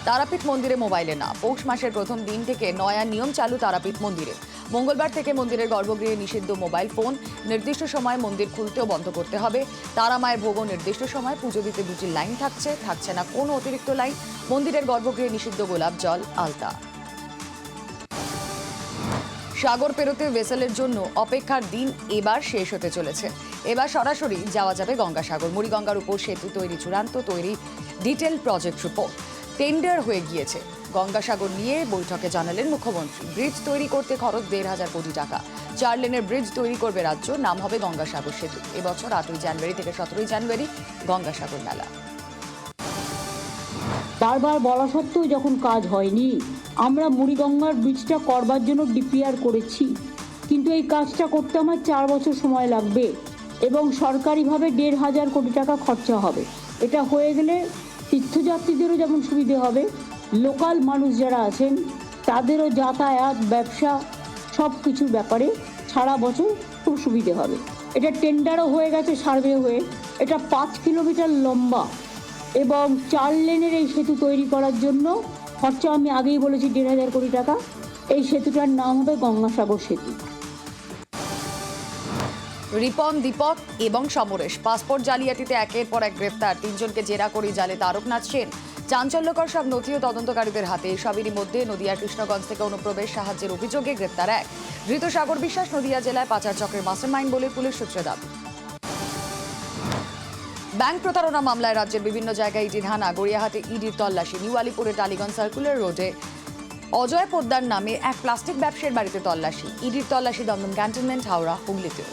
তারাপীঠ মন্দিরে মোবাইলে না। পৌষ মাসের প্রথম দিন থেকে নয়া নিয়ম চালু তারাপীঠ মন্দিরে। মঙ্গলবার থেকে মন্দিরের গর্ভগৃহে নিষিদ্ধ মোবাইল ফোন। নির্দিষ্ট সময় মন্দির খুলতেও বন্ধ করতে হবে। তারা মায়ের ভোগও নির্দিষ্ট সময়। পুজো দিতে দুটি লাইন থাকছে না কোনো অতিরিক্ত লাইন। মন্দিরের গর্ভগৃহে নিষিদ্ধ গোলাপ জল, আলতা। সাগর পেরোতে ভেসেলের জন্য অপেক্ষার দিন এবার শেষ হতে চলেছে। এবার সরাসরি যাওয়া যাবে গঙ্গাসাগর। মুড়িগঙ্গার উপর সেতু তৈরি চূড়ান্ত তৈরি ডিটেল প্রজেক্ট রিপোর্ট। টেন্ডার হয়ে গিয়েছে। গঙ্গাসাগর নিয়ে বৈঠকে জানালেন মুখ্যমন্ত্রী। ব্রিজ তৈরি করতে খরচ ১,৫০০ কোটি টাকা। ৪ লেনের ব্রিজ তৈরি করবে রাজ্য। নাম হবে গঙ্গাসাগর সেতু। এবছর ৮ই জানুয়ারি থেকে ১৭ই জানুয়ারি গঙ্গাসাগর মেলা। বারবার বলা সত্ত্বেও যখন কাজ হয়নি, আমরা মুড়িগঙ্গার ব্রিজটা করবার জন্য ডিপিআর করেছি, কিন্তু এই কাজটা করতে আমার ৪ বছর সময় লাগবে এবং সরকারিভাবে ১,৫০০ কোটি টাকা খরচা হবে। এটা হয়ে গেলে তীর্থযাত্রীদেরও যেমন সুবিধে হবে, লোকাল মানুষ যারা আছেন তাদেরও যাতায়াত, ব্যবসা সব কিছুর ব্যাপারে সারা বছর খুব সুবিধে হবে। এটা টেন্ডারও হয়ে গেছে, সার্ভে হয়ে। এটা ৫ কিলোমিটার লম্বা এবং ৪ লেনের এই সেতু তৈরি করার জন্য খরচা আমি আগেই বলেছি ১,৫০০ কোটি টাকা। এই সেতুটার নাম হবে গঙ্গাসাগর সেতু। রিপন, দীপক এবং সমরেশ পাসপোর্ট জালিয়াতিতে একের পর এক গ্রেফতার। ৩ জনকে জেরা করে জালে তারকনাথ সেন। চাঞ্চল্যকর সব নথি ও তদন্তকারীদের হাতে। সবেরই মধ্যে নদিয়ার কৃষ্ণগঞ্জ থেকে অনুপ্রবেশ সাহায্যের অভিযোগে গ্রেফতার এক। ধৃত সাগর বিশ্বাস নদিয়া জেলায় পাচার চক্রের মাস্টারমাইন্ড বলে পুলিশ সূত্রে দাবি। ব্যাংক প্রতারণা মামলায় রাজ্যের বিভিন্ন জায়গায় ইডি ধানা। গড়িয়াহাটে ইডির তল্লাশি। নিউ আলিপুরে টালিগঞ্জ সার্কুলার রোডে অজয় পোদ্দার নামে এক প্লাস্টিক ব্যবসায়ীর বাড়িতে তল্লাশি। ইডির তল্লাশি দমদম ক্যান্টনমেন্ট, হাওড়া, হুগলিতেও।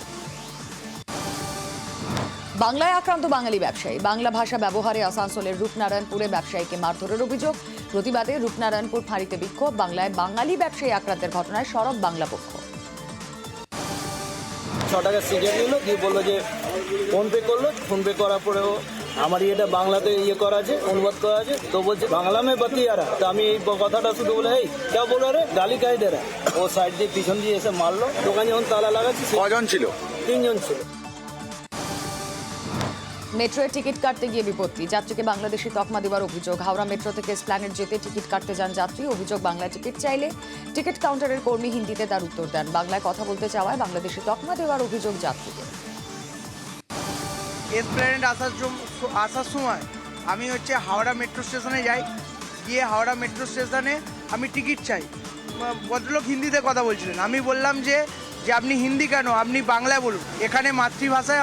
বাংলায় আক্রান্ত বাঙালি ব্যবসায়ী। বাংলা ভাষা ব্যবহারে আসানসোলের রূপনারায়ণপুরে ব্যবসায়ীকে মারধরের অভিযোগ। প্রতিবাদে রূপনারায়ণপুর ফাঁড়িতে বিক্ষোভ। বাংলায় বাঙালি ব্যবসায়ী আক্রান্তের ঘটনায় সরব বাংলা পক্ষ। ৬ টাকা সিগারেট নিল, দিয়ে বললো যে ফোনপে করলো। ফোনপে করার পরেও আমার এটা বাংলাতে করা আছে, অনুবাদ করা আছে। তো বলছে বাংলা মে বাতিয়ারা। তো আমি এই কথাটা শুধু বলে, এই কেউ বলো রে গালি কাই দে রা। ও সাইড দিয়ে পিছন দিয়ে এসে মারলো। দোকানে যখন তালা লাগাচ্ছি, কজন ছিল? ৩ জন ছিল। মেট্রোয় টিকিট কাটতে গিয়ে বিপত্তি। যাত্রীকে বাংলাদেশি তকমা দেওয়ার অভিযোগ। হাওড়া মেট্রো থেকে এসপ্ল্যানেড যেতে টিকিট কাটতে যান যাত্রী। অভিযোগ, বাংলা টিকিট চাইলে টিকিট কাউন্টারের কর্মী হিন্দিতে তার উত্তর দেন। বাংলায় কথা বলতে চাওয়ায় বাংলাদেশি তকমা দেওয়ার অভিযোগ যাত্রীকে। এসপ্ল্যানেড আসার সময় আমি হাওড়া মেট্রো স্টেশনে যাই। গিয়ে হাওড়া মেট্রো স্টেশনে আমি টিকিট চাই। ভদ্রলোক হিন্দিতে কথা বলছিলেন। আমি বললাম যে আপনি হিন্দি কেন, আপনি বাংলায় বলুন। এখানে মাতৃভাষায়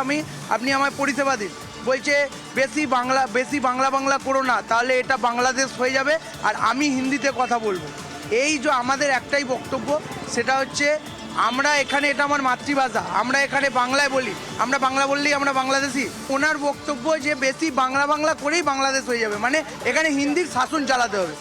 আপনি আমায় পরিষেবা দিন। বলছে বেশি বাংলা করো না, তাহলে এটা বাংলাদেশ হয়ে যাবে আর আমি হিন্দিতে কথা বলবো। এই যে আমাদের একটাই বক্তব্য, সেটা আমরা এখানে, এটা আমার মাতৃভাষা, আমরা এখানে বাংলায় বলি, আমরা বাংলা বললেই আমরা বাংলাদেশি। ওনার বক্তব্য যে বেশি বাংলা করেই বাংলাদেশ হয়ে যাবে, মানে এখানে হিন্দির শাসন চালাতে হবে।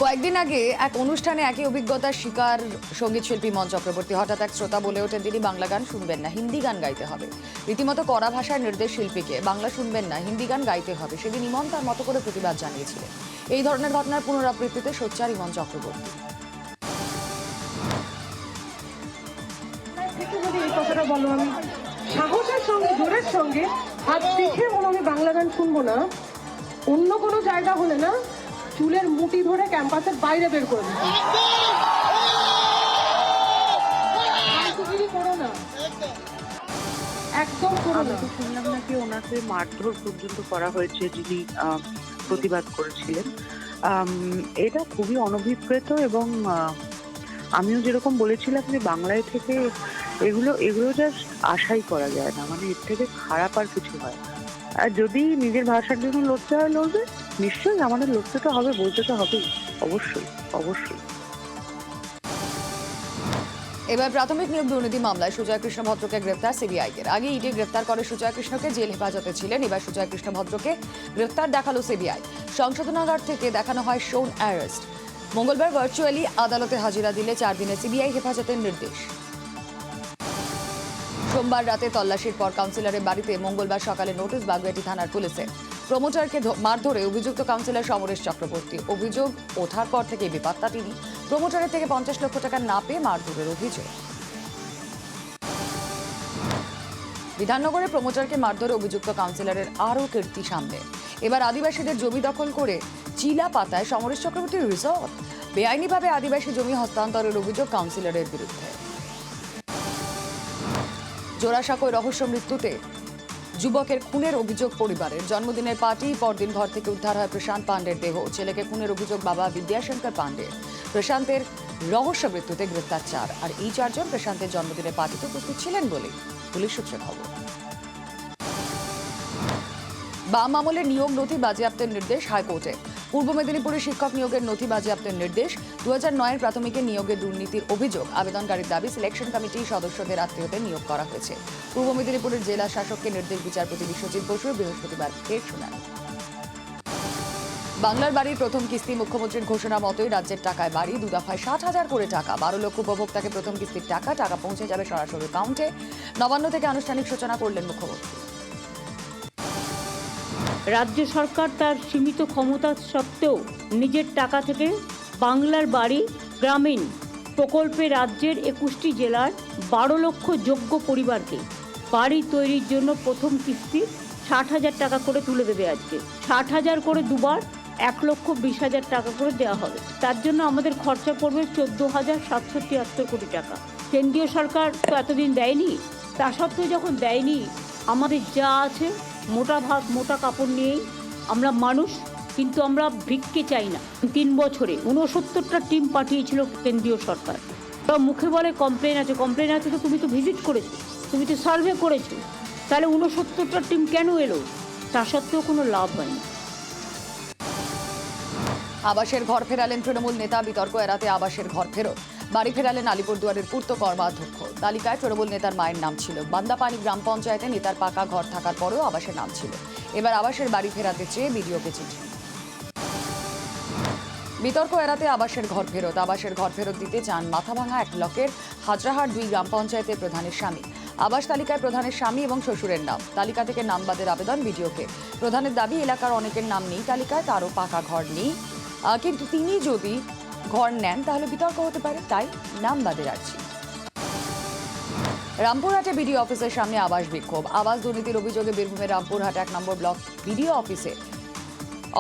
কয়েকদিন আগে এক অনুষ্ঠানে একই অভিজ্ঞতার শিকার সঙ্গীত শিল্পী মন চক্রবর্তী। হঠাৎ এক শ্রোতা বলে ওঠেন তিনি বাংলা গান শুনবেন না, হিন্দি গান গাইতে হবে। রীতিমতো কড়া ভাষার নির্দেশ শিল্পীকে, বাংলা শুনবেন না, হিন্দি গান গাইতে হবে। সেদিন ইমন তার মতো করে প্রতিবাদ জানিয়েছিলেন। এই ধরনের ঘটনার পুনরাবৃত্তিতে সোচ্চার ইমন চক্রবর্তী। এই কথাটা বলো, আমি সাহসের সঙ্গে, জোরের সঙ্গে হাত দেখে বলো আমি বাংলা গান শুনবো না। অন্য কোনো জায়গা হলে না, চুলের মুঠি ধরে ক্যাম্পাসের বাইরে বের করে দিচ্ছি। করো না, একদম করো না। শুনলাম নাকি ওনাকে মারধর পর্যন্ত করা হয়েছে যিনি প্রতিবাদ করেছিলেন। এটা খুবই অনভিপ্রেত এবং আমিও যেরকম বলেছিলাম যে বাংলায় থেকে এগুলো জাস্ট আশাই করা যায় না, মানে এর থেকে খারাপ আর কিছু হয়। আর যদি নিজের ভাষার জন্য লড়তে হয় লড়বে, নিশ্চয়ই আমাদের লড়তে তো হবে, বলতে তো হবেই, অবশ্যই। এবার প্রাথমিক নিয়োগ দুর্নীতি মামলায় সুজয় কৃষ্ণ ভদ্রকে গ্রেফতার সিবিআই-এর। আগে ইডি গ্রেফতার করে সুজয় কৃষ্ণকে, জেল হেফাজতে ছিলেন। এবার সুজয় কৃষ্ণ ভদ্রকে গ্রেফতার দেখালো সিবিআই। সংশোধনাগার থেকে দেখানো হয় শোন অ্যারেস্ট। মঙ্গলবার ভার্চুয়ালি আদালতে হাজিরা দিলে 4 দিনে সিবিআই হেফাজতের নির্দেশ। সোমবার রাতে তল্লাশির পর কাউন্সিলরের বাড়িতে মঙ্গলবার সকালে নোটিশ বাগুইআটি থানার পুলিশে। প্রমোটারকে মারধরে অভিযুক্ত কাউন্সিলর সমরেশ চক্রবর্তী। অভিযোগ ওঠার পর থেকে বেপাত্তা তিনি। প্রমোটারের থেকে 50 লক্ষ টাকা না পেয়ে মারধরের অভিযোগ। বিধাননগরে প্রমোটারকে মারধরে অভিযুক্ত কাউন্সিলরের আরও কীর্তি সামনে। এবার আদিবাসীদের জমি দখল করে চিলা পাতায় সমরেশ চক্রবর্তীর রিসর্ট। বেআইনিভাবে আদিবাসী জমি হস্তান্তরের অভিযোগ কাউন্সিলরের বিরুদ্ধে। জোড়াসাঁকোয় রহস্য মৃত্যুতে যুবকের খুনের অভিযোগ পরিবারের। জন্মদিনের পার্টি পরদিন ঘর থেকে উদ্ধার হয় প্রশান্ত পাণ্ডের দেহ। ছেলেকে খুনের অভিযোগ বাবা বিদ্যাশঙ্কর পাণ্ডে। প্রশান্তের রহস্য মৃত্যুতে গ্রেপ্তার 4, আর এই 4 জন প্রশান্তের জন্মদিনের পার্টিতে উপস্থিত ছিলেন বলে পুলিশ সূত্রে খবর। বাম আমলের নিয়োগ নথি বাজেয়াপ্তের নির্দেশ হাইকোর্টে। পূর্ব মেদিনীপুরে শিক্ষক নিয়োগের নথি বাজেয়াপ্তের নির্দেশ। 2009-এর প্রাথমিকে নিয়োগে দুর্নীতির অভিযোগ। আবেদনকারীর দাবি সিলেকশন কমিটি সদস্যদের আত্মীয়দের নিয়োগ করা হয়েছে। পূর্ব মেদিনীপুরের জেলা শাসককে নির্দেশ বিচারপতি বিশ্বজিৎ বসুর বৃহস্পতিবার ফের শুনানি। বাংলার বাড়ির প্রথম কিস্তি মুখ্যমন্ত্রীর ঘোষণা মতোই রাজ্যের টাকায় বাড়ি। 2 দফায় 60,000 করে টাকা। 12 লক্ষ উপভোক্তাকে প্রথম কিস্তির টাকা পৌঁছে যাবে সরাসরি অ্যাকাউন্টে। নবান্ন থেকে আনুষ্ঠানিক সূচনা করলেন মুখ্যমন্ত্রী। রাজ্য সরকার তার সীমিত ক্ষমতা সত্ত্বেও নিজের টাকা থেকে বাংলার বাড়ি গ্রামীণ প্রকল্পে রাজ্যের 21টি জেলার 12 লক্ষ যোগ্য পরিবারকে বাড়ি তৈরির জন্য প্রথম কিস্তি 60,000 টাকা করে তুলে দেবে। আজকে 60,000 করে দুবার 1,20,000 টাকা করে দেওয়া হবে। তার জন্য আমাদের খরচা পড়বে 14,773 কোটি টাকা। কেন্দ্রীয় সরকার তো এতদিন দেয়নি, তা সত্ত্বেও যখন দেয়নি, আমাদের যা আছে মোটা ভাত মোটা কাপড় নিয়েই আমরা মানুষ, কিন্তু আমরা ভিক্ষে চাই না। 3 বছরে 69টা টিম পাঠিয়েছিল কেন্দ্রীয় সরকার। ওরা মুখে বলে কমপ্লেন আছে, তো তুমি তো ভিজিট করেছো, তুমি তো সার্ভে করেছো, তাহলে 69টা টিম কেন এলো? তা সত্ত্বেও কোনো লাভ হয়নি। আবাসের ঘর ফেরালেন তৃণমূল নেতা। বিতর্ক এড়াতে আবাসের ঘর ফেরত। বাড়ি ফেরালেন আলিপুরদুয়ারের পূর্ত কর্মাধ্যক্ষ। তালিকায় তৃণমূল নেতার মায়ের নাম ছিল। বান্দাপানি গ্রাম পঞ্চায়েতে নেতার পাকা ঘর থাকার পরেও আবাসের নাম ছিল। এবার আবাসের বাড়ি ফেরাতে চেয়ে বিডিওকে চিঠি। বিতর্ক এড়াতে আবাসের ঘর ফেরত। আবাসের ঘর ফেরত দিতে চান মাথাভাঙা 1 ব্লকের হাজরাহাট 2 গ্রাম পঞ্চায়েতের প্রধানের স্বামী। আবাস তালিকায় প্রধানের স্বামী এবং শ্বশুরের নাম। তালিকা থেকে নাম বাদের আবেদন বিডিওকে। প্রধানের দাবি, এলাকার অনেকের নাম নেই তালিকায়, তারও পাকা ঘর নেই, কিন্তু তিনি যদি ঘর নেন তাহলে বিতর্ক হতে পারে, তাই নাম বাদের আর্জি। রামপুরহাটে বিডিও অফিসের সামনে আবাস বিক্ষোভ। আবাস দুর্নীতির অভিযোগে বীরভূমের রামপুরহাট 1 নম্বর ব্লক বিডিও অফিসে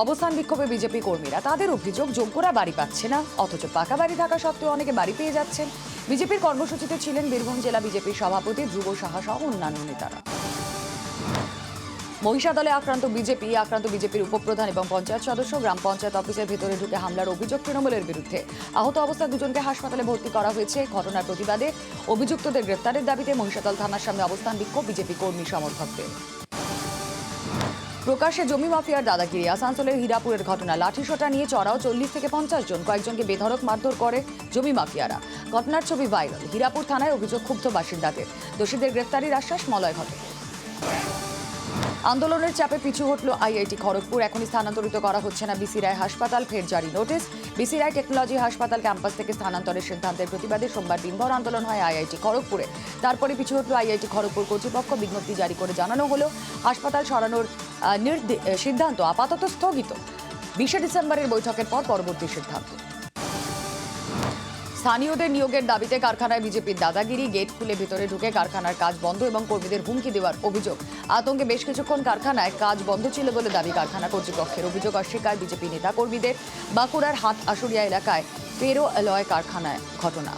অবস্থান বিক্ষোভে বিজেপি কর্মীরা। তাদের অভিযোগ, যোগ্যরা বাড়ি পাচ্ছে না, অথচ পাকা বাড়ি থাকা সত্ত্বেও অনেকে বাড়ি পেয়ে যাচ্ছেন। বিজেপির কর্মসূচিতে ছিলেন বীরভূম জেলা বিজেপির সভাপতি ধ্রুব সাহা সহ অন্যান্য নেতারা। মহিষাদলে আক্রান্ত বিজেপির উপপ্রধান এবং পঞ্চায়েত সদস্য। গ্রাম পঞ্চায়েত অফিসের ভেতরে ঢুকে হামলার অভিযোগ তৃণমূলের বিরুদ্ধে। আহত অবস্থায় 2 জনকে হাসপাতালে ভর্তি করা হয়েছে। ঘটনার প্রতিবাদে অভিযুক্তদের গ্রেফতারের দাবিতে মহিষাদল থানার সামনে অবস্থান বিক্ষোভ বিজেপি কর্মী সমর্থকদের। প্রকাশ্যে জমি মাফিয়ার দাদাগিরি। আসানসোলের হীরাপুরের ঘটনা। লাঠিসোঁটা নিয়ে চড়াও 40 থেকে 50 জন। কয়েকজনকে বেধড়ক মারধর করে জমি মাফিয়ারা। ঘটনার ছবি ভাইরাল। হীরাপুর থানায় অভিযোগ ক্ষুব্ধ বাসিন্দাদের। দোষীদের গ্রেফতারির আশ্বাস মলয় ঘটকের। আন্দোলনের চাপে পিছু হটল আইআইটি খড়গপুর। এখনই স্থানান্তরিত করা হচ্ছে না বিসি রায় হাসপাতাল, ফের জারি নোটিশ। বিসি রায় টেকনোলজি হাসপাতাল ক্যাম্পাস থেকে স্থানান্তরের সিদ্ধান্তের প্রতিবাদে সোমবার দিনভর আন্দোলন হয় আইআইটি খড়গপুরে। তারপরে পিছু হটল আইআইটি খড়গপুর কর্তৃপক্ষ। বিজ্ঞপ্তি জারি করে জানানো হলো হাসপাতাল সরানোর সিদ্ধান্ত আপাতত স্থগিত। 20 ডিসেম্বরের বৈঠকের পর পরবর্তী সিদ্ধান্ত। স্থানীয়দের নিয়োগের দাবিতে কারখানায় বিজেপির দাদাগিরি। গেট খুলে ভিতরে ঢুকে কারখানার কাজ বন্ধ এবং কর্মীদের হুমকি দেওয়ার অভিযোগ। আতঙ্কে বেশ কিছুক্ষণ কারখানায় কাজ বন্ধ ছিল বলে দাবি কারখানা কর্তৃপক্ষের। অভিযোগ অস্বীকার বিজেপি নেতা কর্মীদের। বাঁকুড়ার হাট আশুরিয়া এলাকায় ফেরো অ্যালয় কারখানায় ঘটনা।